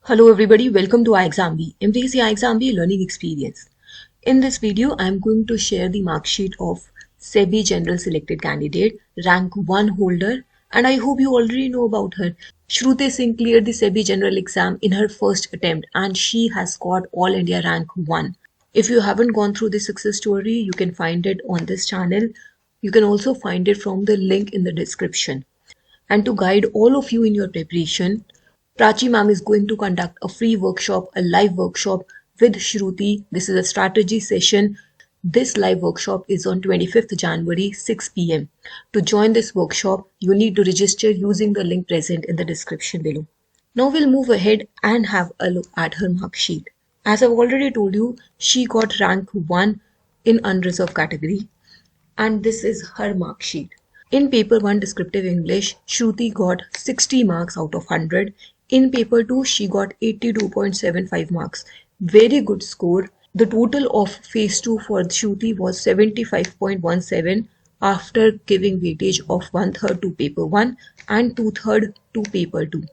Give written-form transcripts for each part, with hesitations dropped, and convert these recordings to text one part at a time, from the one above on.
Hello everybody, welcome to iExamB. Embrace the iExamB learning experience. In this video, I am going to share the mark sheet of SEBI General Selected Candidate, Rank 1 holder, and I hope you already know about her. Shruti Singh cleared the SEBI General exam in her first attempt and she has got All India Rank 1. If you haven't gone through this success story, you can find it on this channel. You can also find it from the link in the description. And to guide all of you in your preparation, Prachi ma'am is going to conduct a free workshop, a live workshop with Shruti. This is a strategy session. This live workshop is on 25th January, 6 p.m. To join this workshop, you need to register using the link present in the description below. Now we'll move ahead and have a look at her mark sheet. As I've already told you, she got rank 1 in unreserved category, and this is her mark sheet. In paper 1 descriptive English, Shruti got 60 marks out of 100. In paper 2, she got 82.75 marks. Very good score. The total of phase 2 for Shruti was 75.17 after giving weightage of 1/3 to paper 1 and 2/3 to paper 2.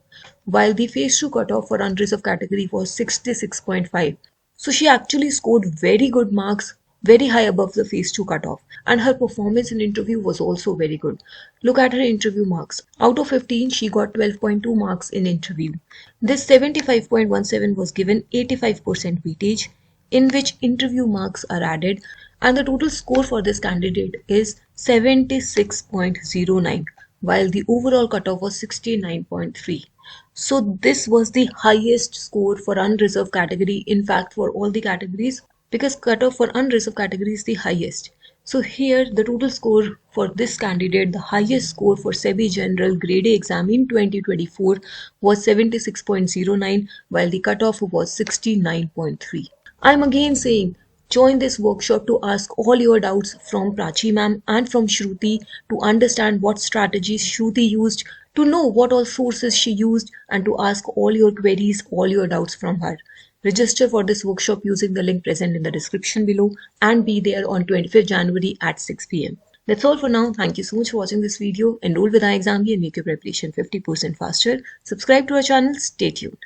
While the phase 2 cutoff for unreserved category was 66.5. So she actually scored very good marks, very high above the phase 2 cutoff, and her performance in interview was also very good. Look at her interview marks. Out of 15, she got 12.2 marks in interview. This 75.17 was given 85% weightage, in which interview marks are added, and the total score for this candidate is 76.09, while the overall cutoff was 69.3. So this was the highest score for unreserved category, in fact for all the categories, because cutoff for unreserved category is the highest. So here the total score for this candidate, the highest score for SEBI General Grade A exam in 2024 was 76.09, while the cutoff was 69.3. I'm again saying, join this workshop to ask all your doubts from Prachi ma'am and from Shruti, to understand what strategies Shruti used, to know what all sources she used, and to ask all your queries, all your doubts from her. Register for this workshop using the link present in the description below and be there on 25th January at 6 p.m. That's all for now. Thank you so much for watching this video. Enroll with iExamB and make your preparation 50% faster. Subscribe to our channel. Stay tuned.